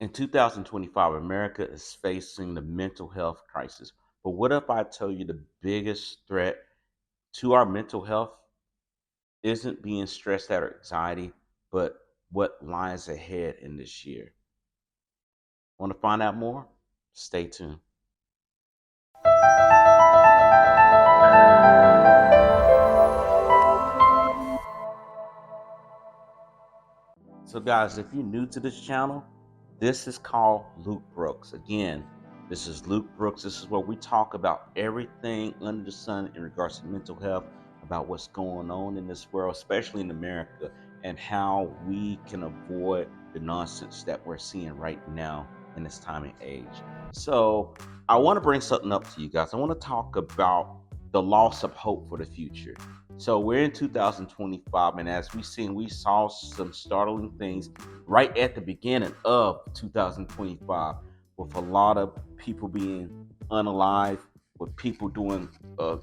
In 2025, America is facing the mental health crisis. But what if I tell you the biggest threat to our mental health isn't being stressed out or anxiety, but what lies ahead in this year? Want to find out more? Stay tuned. So, guys, if you're new to this channel, this is called Luke Brooks. Again, this is Luke Brooks. This is where we talk about everything under the sun in regards to mental health, about what's going on in this world, especially in America, and how we can avoid the nonsense that we're seeing right now in this time and age. So, I want to bring something up to you guys. I want to talk about the loss of hope for the future. So we're in 2025, and as we saw some startling things right at the beginning of 2025, with a lot of people being unalive, with people doing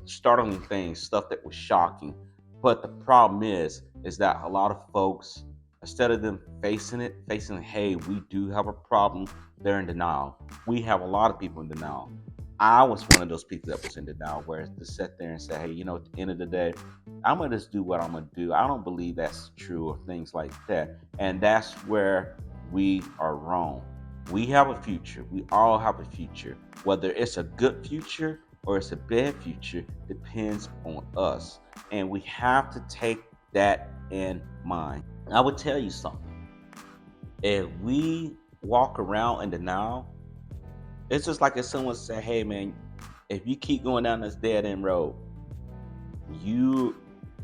startling things, stuff that was shocking. But the problem is that a lot of folks, instead of them facing, hey, we do have a problem, they're in denial. We have a lot of people in denial. I was one of those people that was in denial, where to sit there and say, hey, at the end of the day, I'm gonna just do what I'm gonna do. I don't believe that's true or things like that. And that's where we are wrong. We have a future. We all have a future. Whether it's a good future or it's a bad future depends on us. And we have to take that in mind. I would tell you something. If we walk around in denial, it's just like if someone said, hey man, if you keep going down this dead end road, you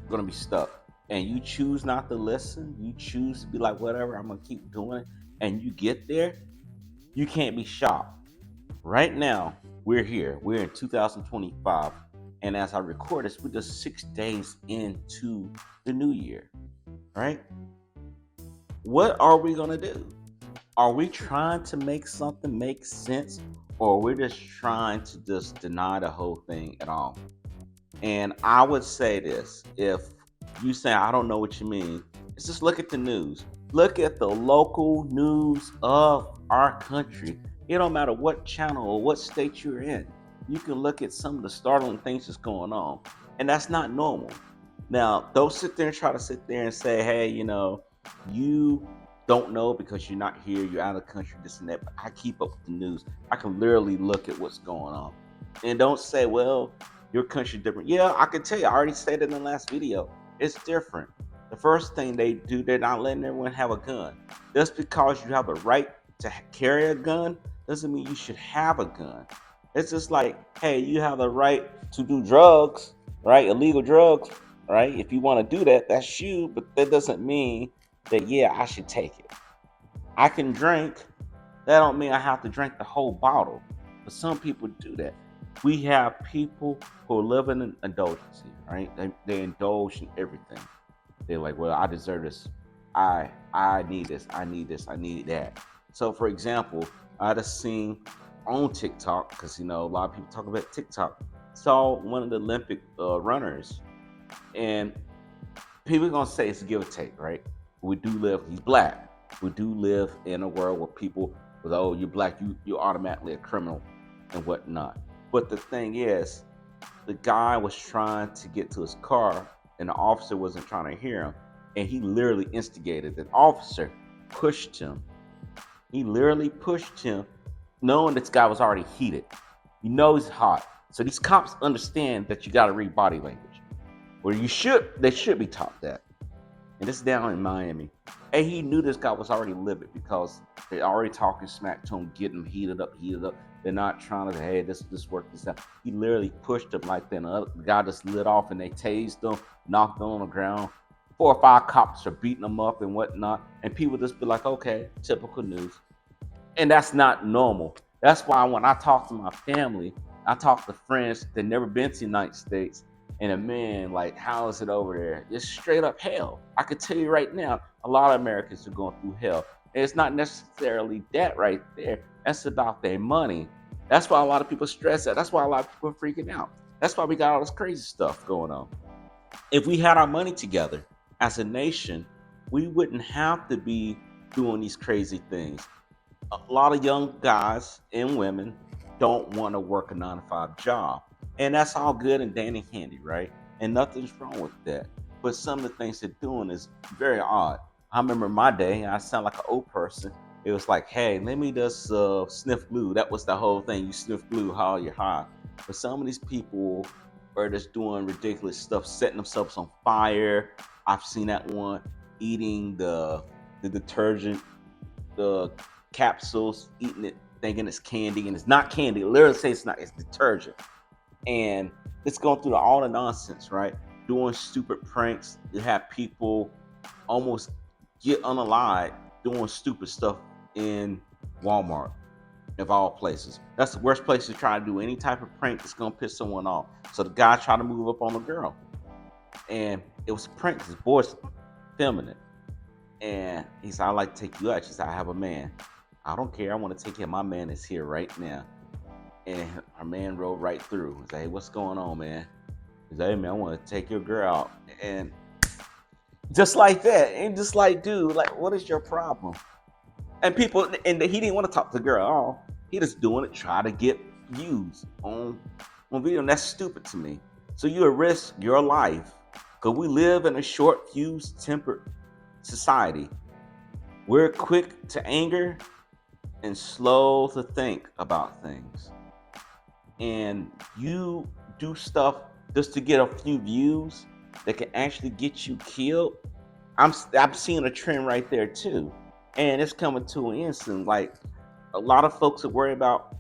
gonna be stuck. And you choose not to listen, you choose to be like, whatever, I'm gonna keep doing it, and you get there, you can't be shocked. Right now, we're here. We're in 2025. And as I record this, we're just 6 days into the new year. Right? What are we gonna do? Are we trying to make something make sense? Or we're just trying to just deny the whole thing at all? And I would say this: if you say I don't know what you mean, it's just look at the news. Look at the local news of our country. It don't matter what channel or what state you're in. You can look at some of the startling things that's going on, and that's not normal. Now, don't sit there and try to sit there and say, hey, you don't know because you're not here, you're out of the country, this and that. But I keep up with the news. I can literally look at what's going on. And don't say, well, your country different. Yeah, I can tell you. I already said it in the last video. It's different. The first thing they do, they're not letting everyone have a gun. Just because you have a right to carry a gun doesn't mean you should have a gun. It's just like, hey, you have the right to do drugs, right? Illegal drugs, right? If you want to do that, that's you. But that doesn't mean that, yeah, I should take it. I can drink. That don't mean I have to drink the whole bottle. But some people do that. We have people who live in indulgence, right? They indulge in everything. They're like, well, I deserve this. I need this. I need this. I need that. So, for example, I just seen on TikTok, because a lot of people talk about TikTok. Saw one of the Olympic runners, and people are gonna say it's a give or take, right? We do live. He's black. We do live in a world where people, with oh, you're black, you're automatically a criminal and whatnot. But the thing is, the guy was trying to get to his car, and the officer wasn't trying to hear him, and he literally instigated. The officer pushed him. He literally pushed him, knowing this guy was already heated. You know he's hot. So these cops understand that you got to read body language. Well, they should be taught that. And this is down in Miami. And he knew this guy was already livid because they're already talking smack to him, getting him heated up. They're not trying to, hey, this work, this out. He literally pushed him like that. And the guy just lit off, and they tased him, knocked him on the ground. 4 or 5 cops are beating him up and whatnot. And people just be like, okay, typical news. And that's not normal. That's why when I talk to my family, I talk to friends that never been to the United States, and a man, like, how is it over there? It's straight up hell. I can tell you right now, a lot of Americans are going through hell. And it's not necessarily that right there. That's about their money. That's why a lot of people stress that. That's why a lot of people are freaking out. That's why we got all this crazy stuff going on. If we had our money together as a nation, we wouldn't have to be doing these crazy things. a lot of young guys and women don't want to work a 9 to 5 job. And that's all good and dandy handy, right? And nothing's wrong with that. But some of the things they're doing is very odd. I remember my day, I sound like an old person. It was like, hey, let me just sniff glue. That was the whole thing. You sniff glue, how you're high. But some of these people are just doing ridiculous stuff, setting themselves on fire. I've seen that one eating the detergent, the capsules, eating it, thinking it's candy, and it's not candy. It literally says it's not. It's detergent, and it's going through all the nonsense, right? Doing stupid pranks. You have people almost get unalive doing stupid stuff in Walmart, of all places. That's the worst place to try to do any type of prank that's gonna piss someone off. So the guy tried to move up on the girl, and it was a prank because the boy's feminine. And he said, "I'd like to take you out." She said, "I have a man." "I don't care. I want to take him. My man is here right now." And her man rolled right through. He said, "Hey, what's going on, man?" He said, "Hey, man, I want to take your girl out." And just like that. And just like, dude, like, what is your problem? And people, and he didn't want to talk to the girl at all. He just doing it, try to get views on video. And that's stupid to me. So you risk your life because we live in a short, fused, tempered society. We're quick to anger and slow to think about things. And you do stuff just to get a few views that can actually get you killed. I'm seeing a trend right there too, and it's coming to an end soon. Like a lot of folks are worried about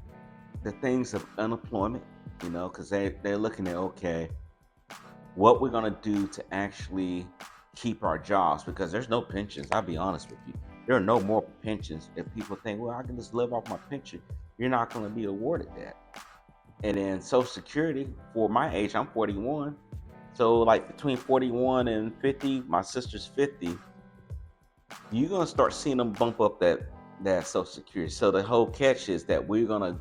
the things of unemployment, because they're looking at, okay, what we're gonna do to actually keep our jobs, because there's no pensions. I'll be honest with you, there are no more pensions. If people think, well, I can just live off my pension, you're not going to be awarded that. And then Social Security, for my age, I'm 41. So like between 41 and 50, my sister's 50, you're going to start seeing them bump up that Social Security. So the whole catch is that we're going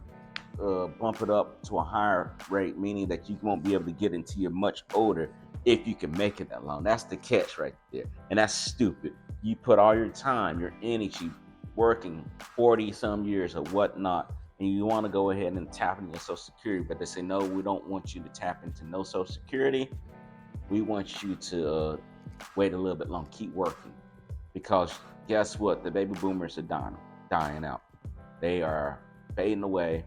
to bump it up to a higher rate, meaning that you won't be able to get until you're much older if you can make it that long. That's the catch right there. And that's stupid. You put all your time, your energy, working 40 some years or whatnot, and you want to go ahead and tap into your Social Security, but they say, no, we don't want you to tap into no Social Security. We want you to wait a little bit long, keep working. Because guess what? The baby boomers are dying out. They are fading away.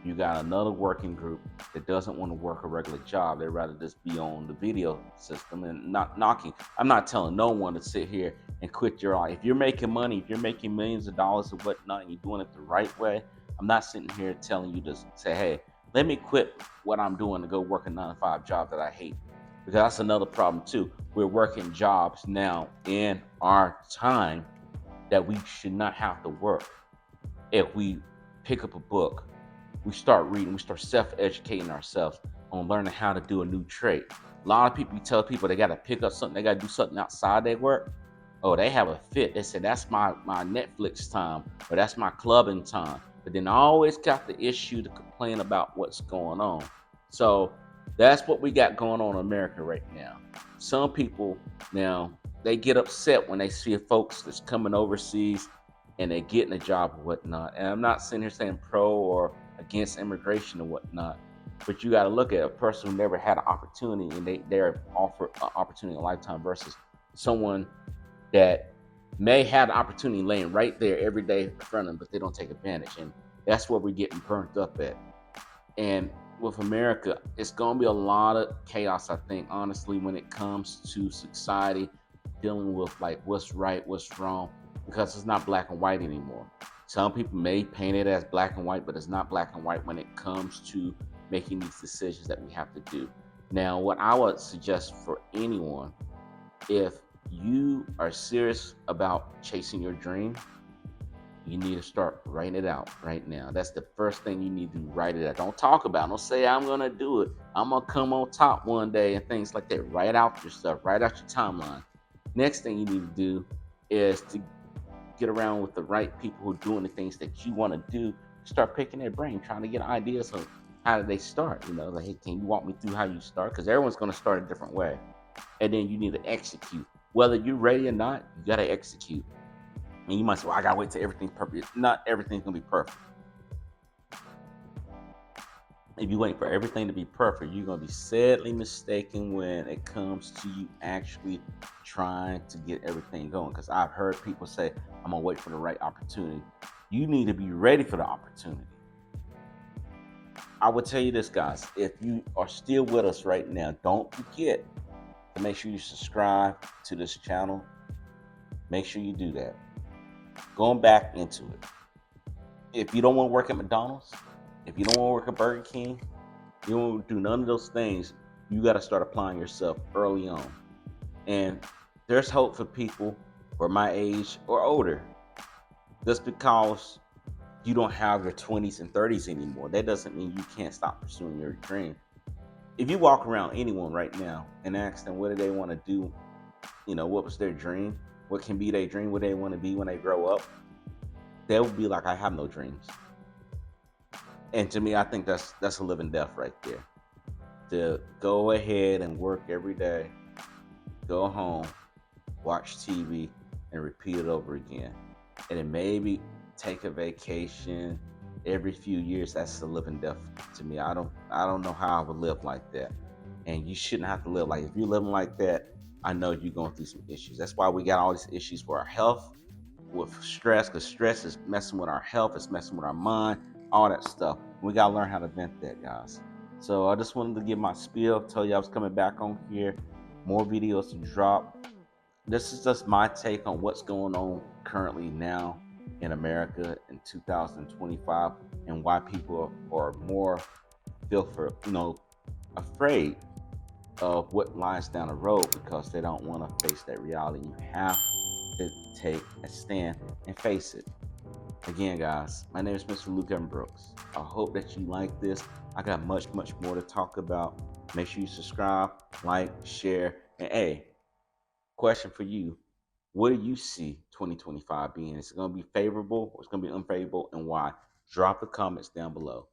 You got another working group that doesn't want to work a regular job. They'd rather just be on the video system and not knocking. I'm not telling no one to sit here and quit your life. If you're making money, if you're making millions of dollars or whatnot, and you're doing it the right way, I'm not sitting here telling you to say, hey, let me quit what I'm doing to go work a 9 to 5 job that I hate. Because that's another problem too. We're working jobs now in our time that we should not have to work. If we pick up a book, we start reading, we start self-educating ourselves on learning how to do a new trade. A lot of people, you tell people they got to pick up something, they got to do something outside their work. Oh, they have a fit. They say, that's my Netflix time, or that's my clubbing time. But then I always got the issue to complain about what's going on. So that's what we got going on in America right now. Some people now, they get upset when they see folks that's coming overseas and they're getting a job or whatnot. And I'm not sitting here saying pro or against immigration or whatnot, but you got to look at a person who never had an opportunity and they're offered an opportunity in a lifetime versus someone that may have the opportunity laying right there every day in front of them, but they don't take advantage. And that's where we're getting burnt up at. And with America, it's going to be a lot of chaos, I think, honestly, when it comes to society dealing with like what's right, what's wrong, because it's not black and white anymore. Some people may paint it as black and white, but it's not black and white when it comes to making these decisions that we have to do. Now, what I would suggest for anyone, if you are serious about chasing your dream, you need to start writing it out right now. That's the first thing you need to do, write it out. Don't talk about it. Don't say, I'm going to do it, I'm going to come on top one day and things like that. Write out your stuff, write out your timeline. Next thing you need to do is to get around with the right people who are doing the things that you want to do. Start picking their brain, trying to get ideas of how do they start. Like, hey, can you walk me through how you start? Because everyone's going to start a different way. And then you need to execute. Whether you're ready or not, you got to execute. And you might say, well, I gotta wait till everything's perfect. Not everything's gonna be perfect. If you wait for everything to be perfect, you're gonna be sadly mistaken when it comes to you actually trying to get everything going. Because I've heard people say, I'm gonna wait for the right opportunity. You need to be ready for the opportunity. I would tell you this, guys. If you are still with us right now, don't forget to make sure you subscribe to this channel. Make sure you do that. Going back into it. If you don't want to work at McDonald's, if you don't want to work at Burger King, you don't want to do none of those things, you got to start applying yourself early on. And there's hope for people who are my age or older. Just because you don't have your 20s and 30s anymore, that doesn't mean you can't stop pursuing your dream. If you walk around anyone right now and ask them what do they want to do, what was their dream, what can be their dream, what they want to be when they grow up, they will be like, I have no dreams. And to me, I think that's a living death right there. To go ahead and work every day, go home, watch TV, and repeat it over again. And then maybe take a vacation every few years. That's a living death to me. I don't know how I would live like that. And you shouldn't have to live like, if you're living like that, I know you're going through some issues. That's why we got all these issues for our health, with stress, because stress is messing with our health, it's messing with our mind, all that stuff. We gotta learn how to vent that, guys. So I just wanted to give my spiel, tell you I was coming back on here, more videos to drop. This is just my take on what's going on currently now in America in 2025, and why people are more afraid of what lies down the road, because they don't want to face that reality. You have to take a stand and face it. Again, guys, my name is Mr. 𝐦𝐨𝐬𝐤. I hope that you like this. I got much more to talk about. Make sure you subscribe, like, share, and hey, question for you. What do you see 2025 being? Is it going to be favorable or it's going to be unfavorable, and why? Drop the comments down below.